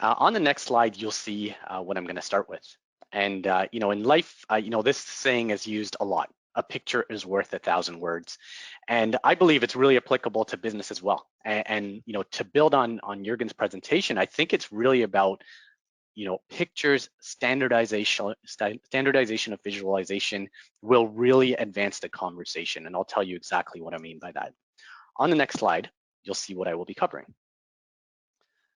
On the next slide, you'll see what I'm going to start with. And in life, this saying is used a lot. A picture is worth 1,000 words. And I believe it's really applicable to business as well. And to build on Jürgen's presentation, I think it's really about pictures, standardization of visualization will really advance the conversation. And I'll tell you exactly what I mean by that. On the next slide, you'll see what I will be covering.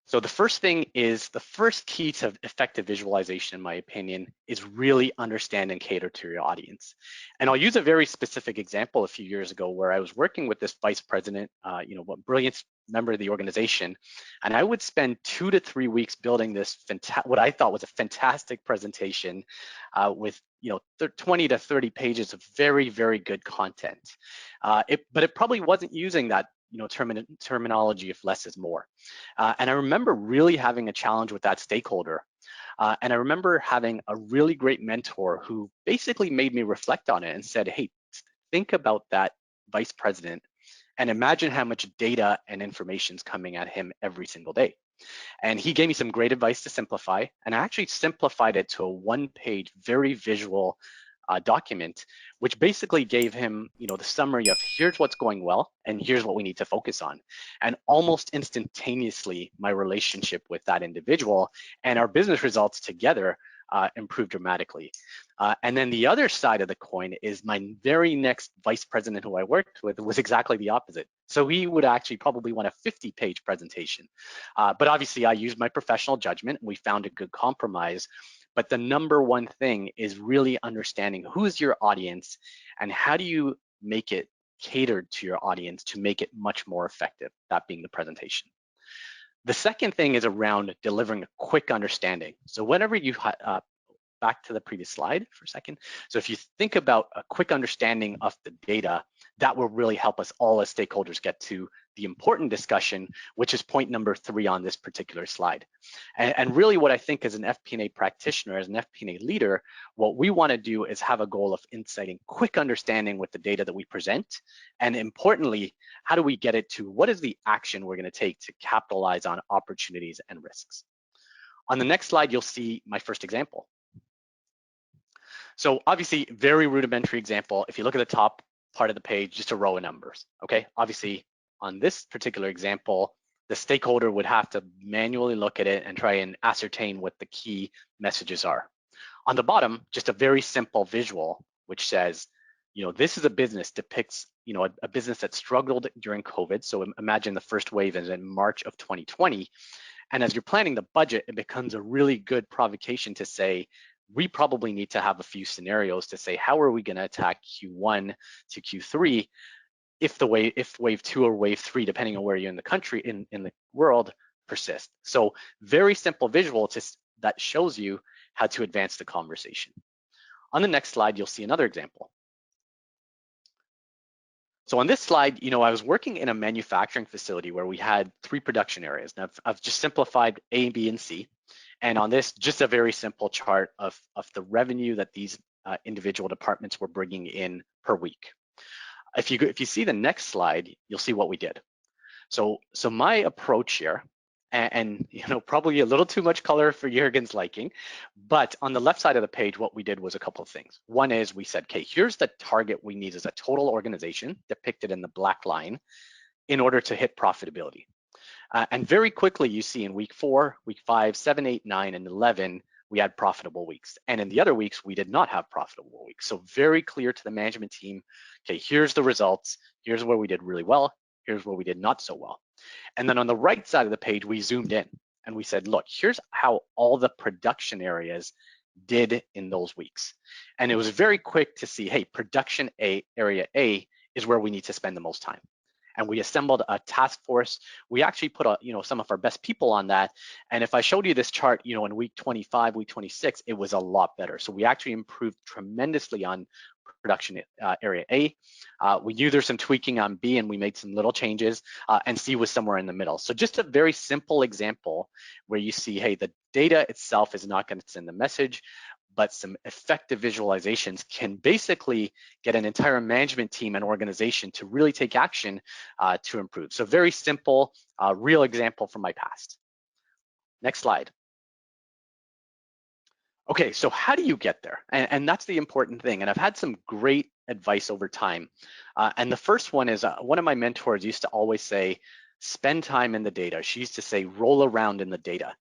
So the first thing is, the first key to effective visualization, in my opinion, is really understand and cater to your audience. And I'll use a very specific example a few years ago where I was working with this vice president, a brilliant member of the organization, and I would spend 2 to 3 weeks building this what I thought was a fantastic presentation with 20 to 30 pages of very, very good content. But it probably wasn't using that terminology of less is more. And I remember really having a challenge with that stakeholder. And I remember having a really great mentor who basically made me reflect on it and said, hey, think about that vice president and imagine how much data and information is coming at him every single day. And he gave me some great advice to simplify, and I actually simplified it to a one-page, very visual document, which basically gave him, the summary of here's what's going well and here's what we need to focus on. And almost instantaneously, my relationship with that individual and our business results together improved dramatically. And then the other side of the coin is my very next vice president who I worked with was exactly the opposite. So he would actually probably want a 50-page presentation. But obviously I used my professional judgment and we found a good compromise. But the number one thing is really understanding who's your audience and how do you make it catered to your audience to make it much more effective, that being the presentation. The second thing is around delivering a quick understanding. So whenever you, back to the previous slide for a second. So if you think about a quick understanding of the data, that will really help us all as stakeholders get to the important discussion, which is point number 3 on this particular slide. And really what I think as an FP&A practitioner, as an FP&A leader, what we want to do is have a goal of inciting quick understanding with the data that we present. And importantly, how do we get it to what is the action we're going to take to capitalize on opportunities and risks? On the next slide, you'll see my first example. So obviously, very rudimentary example. If you look at the top part of the page, just a row of numbers, okay? Obviously, on this particular example, the stakeholder would have to manually look at it and try and ascertain what the key messages are. On the bottom, just a very simple visual, which says, this is a business, depicts, a business that struggled during COVID. So imagine the first wave is in March of 2020. And as you're planning the budget, it becomes a really good provocation to say, we probably need to have a few scenarios to say, how are we going to attack Q1 to Q3 if wave 2 or wave 3, depending on where you're in the country, in the world, persist. So very simple visual that shows you how to advance the conversation. On the next slide, you'll see another example. So on this slide, I was working in a manufacturing facility where we had 3 production areas. Now I've just simplified A, B, and C. And on this, just a very simple chart of the revenue that these individual departments were bringing in per week. If you see the next slide, you'll see what we did. So my approach here, and probably a little too much color for Jürgen's liking, but on the left side of the page, what we did was a couple of things. One is we said, okay, here's the target we need as a total organization depicted in the black line in order to hit profitability. And very quickly, you see in week 4, week 5, 7, 8, 9, and 11, we had profitable weeks. And in the other weeks, we did not have profitable weeks. So very clear to the management team, okay, here's the results. Here's where we did really well. Here's where we did not so well. And then on the right side of the page, we zoomed in and we said, look, here's how all the production areas did in those weeks. And it was very quick to see, hey, production area A is where we need to spend the most time. And we assembled a task force. We actually put some of our best people on that. And if I showed you this chart, in week 25, week 26, it was a lot better. So we actually improved tremendously on production area A. We knew there's some tweaking on B, and we made some little changes, and C was somewhere in the middle. So just a very simple example where you see, hey, the data itself is not going to send the message, but some effective visualizations can basically get an entire management team and organization to really take action to improve. So very simple, real example from my past. Next slide. Okay, so how do you get there? And that's the important thing. And I've had some great advice over time. And the first one is one of my mentors used to always say, spend time in the data. She used to say, roll around in the data.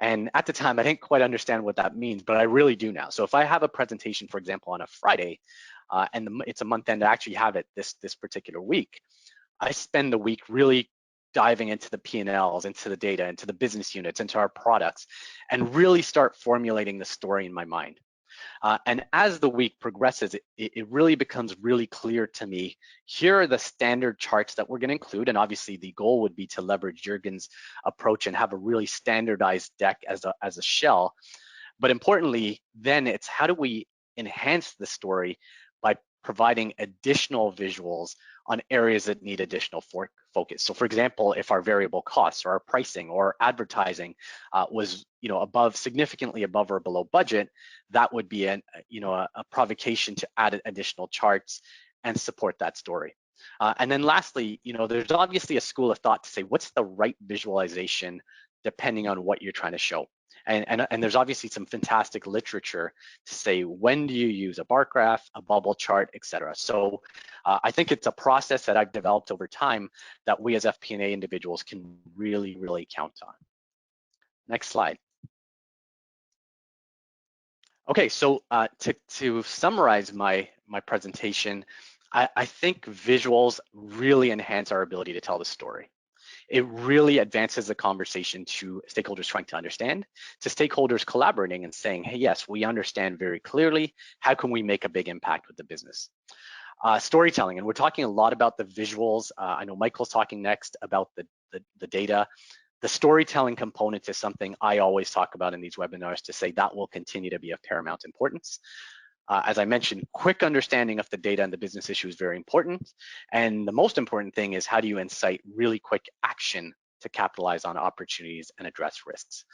And at the time, I didn't quite understand what that means, but I really do now. So if I have a presentation, for example, on a Friday, it's a month end, I actually have it this particular week. I spend the week really diving into the P&Ls, into the data, into the business units, into our products, and really start formulating the story in my mind. And as the week progresses, it really becomes really clear to me, here are the standard charts that we're going to include. And obviously the goal would be to leverage Jürgen's approach and have a really standardized deck as a shell. But importantly, then it's how do we enhance the story by providing additional visuals on areas that need additional focus. So for example, if our variable costs or our pricing or advertising was significantly above or below budget, that would be a provocation to add additional charts and support that story. And then lastly, there's obviously a school of thought to say, what's the right visualization depending on what you're trying to show? And there's obviously some fantastic literature to say, when do you use a bar graph, a bubble chart, et cetera. So I think it's a process that I've developed over time that we as FP&A individuals can really, really count on. Next slide. Okay, so to summarize my presentation, I think visuals really enhance our ability to tell the story. It really advances the conversation to stakeholders trying to understand, to stakeholders collaborating and saying, hey, yes, we understand very clearly. How can we make a big impact with the business? Storytelling, and we're talking a lot about the visuals. I know Michael's talking next about the data. The storytelling component is something I always talk about in these webinars to say that will continue to be of paramount importance. As I mentioned, quick understanding of the data and the business issue is very important. And the most important thing is how do you incite really quick action to capitalize on opportunities and address risks?